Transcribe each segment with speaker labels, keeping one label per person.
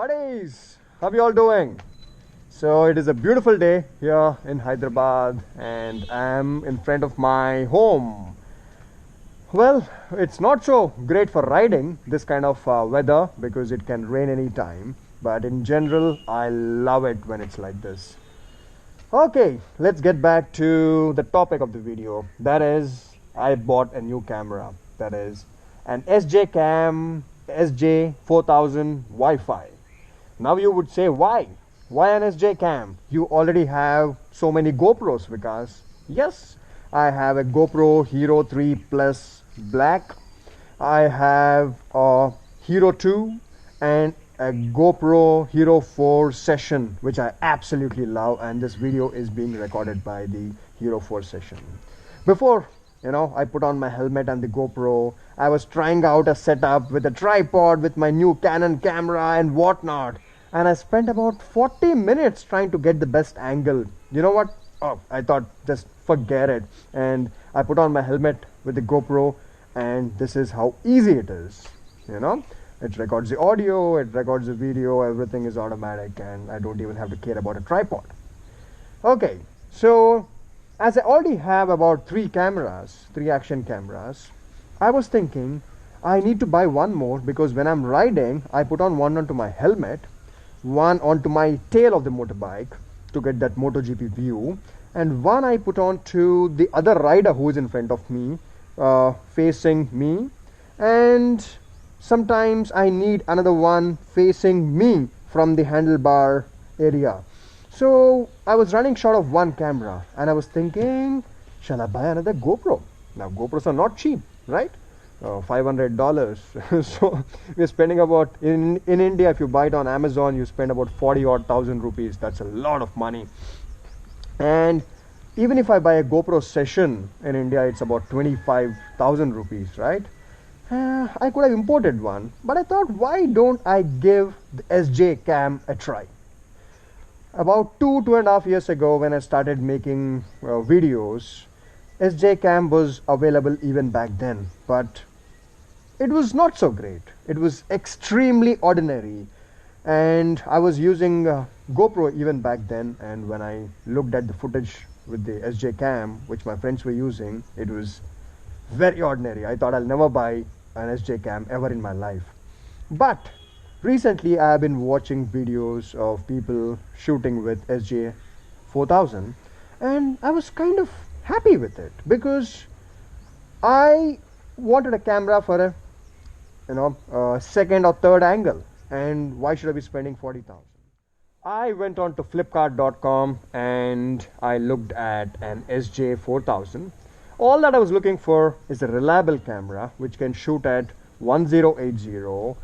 Speaker 1: Buddies, how are you all doing? So it is a beautiful day here in Hyderabad and I'm in front of my home. Well, it's not so great for riding this kind of weather because it can rain anytime, but in general I love it when it's like this. Okay, let's get back to the topic of the video. That is, I bought a new camera. That is an SJ Cam SJ4000 Wi-Fi. Now you would say, why? Why an SJ Cam? You already have so many GoPros, Vikas. Yes, I have a GoPro Hero 3 Plus Black. I have a Hero 2 and a GoPro Hero 4 Session, which I absolutely love, and this video is being recorded by the Hero 4 Session. Before I put on my helmet and the GoPro, I was trying out a setup with a tripod with my new Canon camera and whatnot, and I spent about 40 minutes trying to get the best angle. You know what? I thought just forget it, and I put on my helmet with the GoPro, and this is how easy it is. It records the audio, it records the video, everything is automatic, and I don't even have to care about a tripod. Okay, so as I already have about three action cameras, I was thinking I need to buy one more, because when I'm riding, I put on one onto my helmet, one onto my tail of the motorbike to get that MotoGP view, and one I put on to the other rider who is in front of me, facing me, and sometimes I need another one facing me from the handlebar area. So I was running short of one camera and I was thinking, shall I buy another GoPro? Now GoPros are not cheap, right? $500. So we're spending about, in India, if you buy it on Amazon, you spend about 40,000 odd rupees. That's a lot of money. And even if I buy a GoPro Session in India, it's about 25,000 rupees, right? I could have imported one, but I thought, why don't I give the SJ Cam a try? About 2.5 years ago, when I started making videos, SJ Cam was available even back then, but it was not so great. It was extremely ordinary, and I was using GoPro even back then, and when I looked at the footage with the SJ Cam, which my friends were using, it was very ordinary. I thought I'll never buy an SJ Cam ever in my life. But recently I have been watching videos of people shooting with SJ4000, and I was kind of happy with it, because I wanted a camera for a second or third angle, and why should I be spending 40,000? I went on to flipkart.com and I looked at an SJ4000. All that I was looking for is a reliable camera which can shoot at 1080,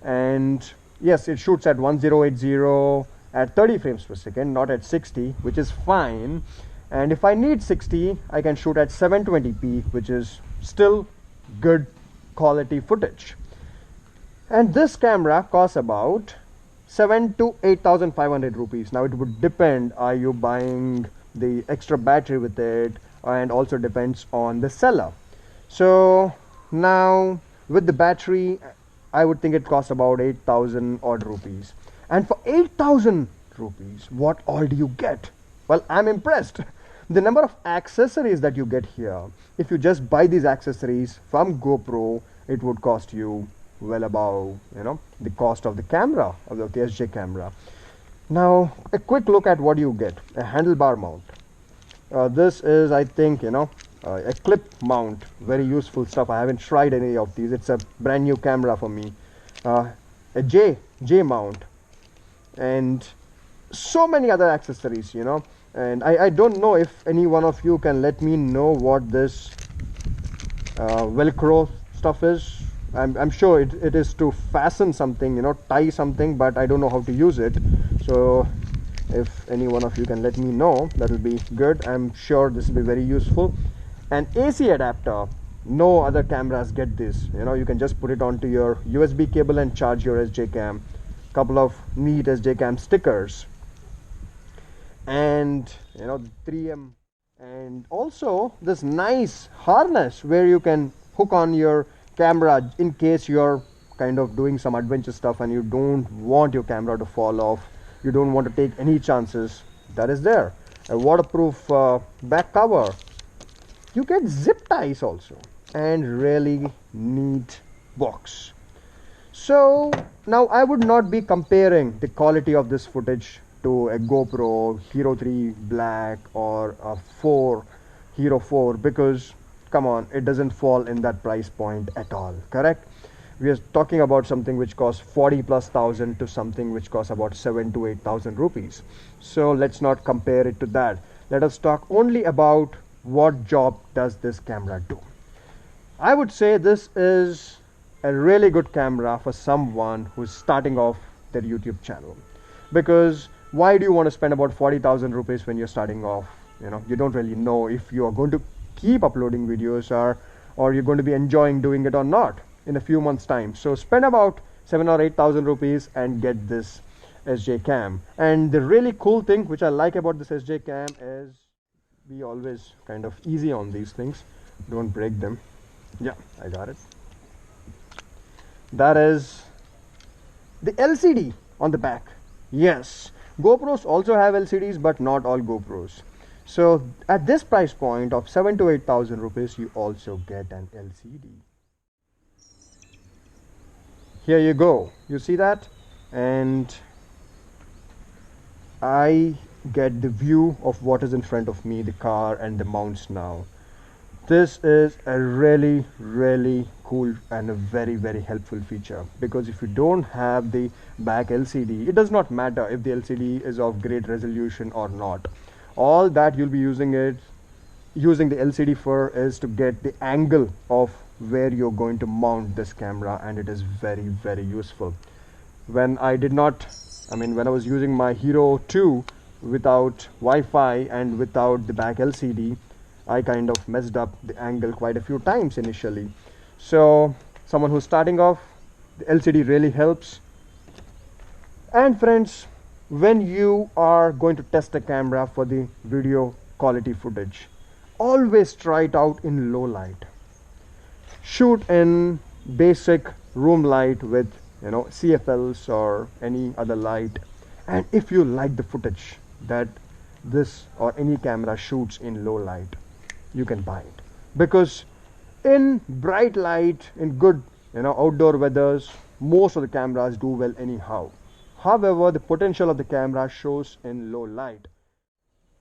Speaker 1: and yes, it shoots at 1080 at 30 frames per second, not at 60, which is fine. And if I need 60, I can shoot at 720p, which is still good quality footage. And this camera costs about 7,000 to 8,500 rupees. Now it would depend, are you buying the extra battery with it, and also depends on the seller. So now with the battery, I would think it costs about 8,000 odd rupees. And for 8,000 rupees, what all do you get? Well, I'm impressed. The number of accessories that you get here, if you just buy these accessories from GoPro, it would cost you well above the cost of the camera, of the SJ camera. Now a quick look at what you get. A handlebar mount. This is, I think, a clip mount. Very useful stuff. I haven't tried any of these. It's a brand new camera for me. A J mount, and so many other accessories, and I don't know if any one of you can let me know what this Velcro stuff is. I'm sure it is to fasten something, tie something, but I don't know how to use it. So if any one of you can let me know, that will be good. I'm sure this will be very useful. An AC adapter. No other cameras get this. You can just put it onto your USB cable and charge your SJ Cam. Couple of neat SJ Cam stickers, and 3M, and also this nice harness where you can hook on your camera in case your kind of doing some adventure stuff and you don't want your camera to fall off, you don't want to take any chances, that is there. A waterproof back cover. You get zip ties also, and really neat box. So now I would not be comparing the quality of this footage to a GoPro Hero 3 Black or a 4 Hero 4, because come on, it doesn't fall in that price point at all, correct? We are talking about something which costs 40 plus thousand to something which costs about 7 to 8,000 rupees. So let's not compare it to that. Let us talk only about what job does this camera do. I would say this is a really good camera for someone who's starting off their YouTube channel. Because why do you want to spend about 40,000 rupees when you're starting off? You don't really know if you are going to keep uploading videos or you're going to be enjoying doing it or not in a few months time. So spend about 7 or 8,000 rupees and get this SJ cam. And the really cool thing which I like about this SJ cam is be always kind of easy on these things, don't break them. Yeah, I got it. That is the LCD on the back. Yes, GoPros also have LCDs, but not all GoPros. So at this price point of 7 to 8,000 rupees, you also get an LCD. Here you go. You see that? And I get the view of what is in front of me, the car and the mounts now. This is a really, really cool and a very, very helpful feature, because if you don't have the back LCD, it does not matter if the LCD is of great resolution or not. All that you'll be using the LCD for is to get the angle of where you're going to mount this camera, and it is very, very useful. When I was using my Hero 2 without Wi-Fi and without the back LCD, I kind of messed up the angle quite a few times initially. So someone who's starting off, the LCD really helps. And friends, when you are going to test a camera for the video quality footage, always try it out in low light. Shoot in basic room light with CFLs or any other light, and if you like the footage that this or any camera shoots in low light, you can buy it. Because in bright light, in good outdoor weathers, most of the cameras do well anyhow. However, the potential of the camera shows in low light.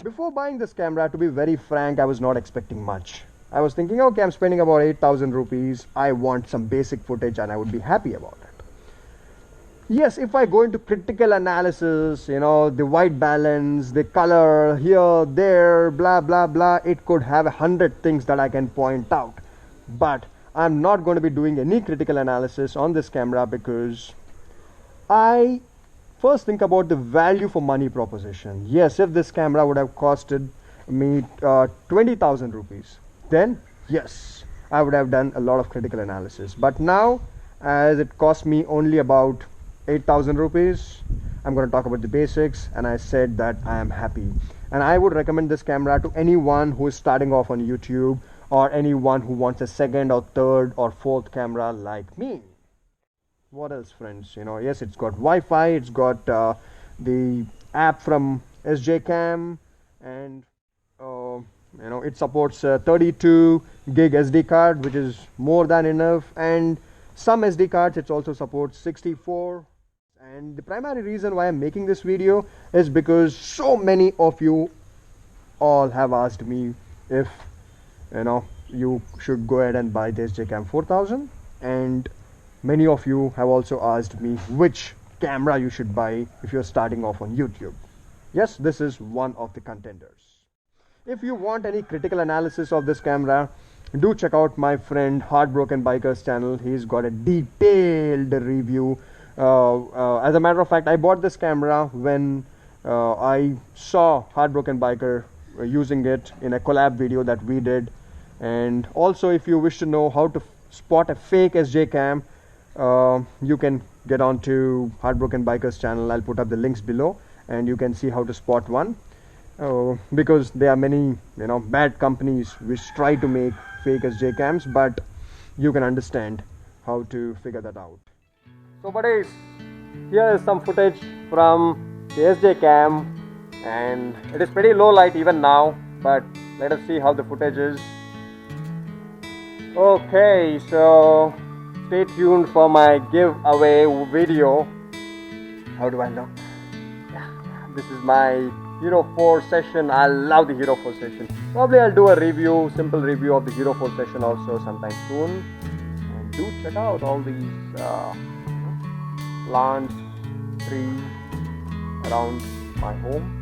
Speaker 1: Before buying this camera, to be very frank, I was not expecting much. I was thinking, okay, I'm spending about 8,000 rupees. I want some basic footage and I would be happy about it. Yes, if I go into critical analysis, the white balance, the color here, there, blah, blah, blah, it could have 100 things that I can point out. But I'm not going to be doing any critical analysis on this camera, because I first think about the value for money proposition. Yes, if this camera would have costed me 20,000 rupees, then yes, I would have done a lot of critical analysis. But now, as it cost me only about 8,000 rupees, I'm going to talk about the basics, and I said that I am happy. And I would recommend this camera to anyone who is starting off on YouTube, or anyone who wants a second or third or fourth camera like me. What else, friends? Yes, it's got Wi-Fi, it's got the app from SJ Cam, and it supports 32 gig SD card, which is more than enough, and some SD cards it also supports 64. And the primary reason why I'm making this video is because so many of you all have asked me if you should go ahead and buy this SJ Cam 4000, and many of you have also asked me which camera you should buy if you're starting off on YouTube. Yes, this is one of the contenders. If you want any critical analysis of this camera, do check out my friend Heartbrokenbiker's channel. He's got a detailed review. As a matter of fact, I bought this camera when I saw Heartbrokenbiker using it in a collab video that we did. And also, if you wish to know how to spot a fake SJ Cam, you can get on to Heartbrokenbiker's channel. I'll put up the links below, and you can see how to spot one. Because there are many bad companies which try to make fake SJ Cams, but you can understand how to figure that out. So buddies, here is some footage from the SJ cam, and it is pretty low light even now, but let us see how the footage is. Okay, so stay tuned for my giveaway video. How do I look? Yeah, this is my Hero 4 session. I love the Hero 4 session. Probably I'll do a review, simple review of the Hero 4 session also sometime soon. And do check out all these plants, trees around my home.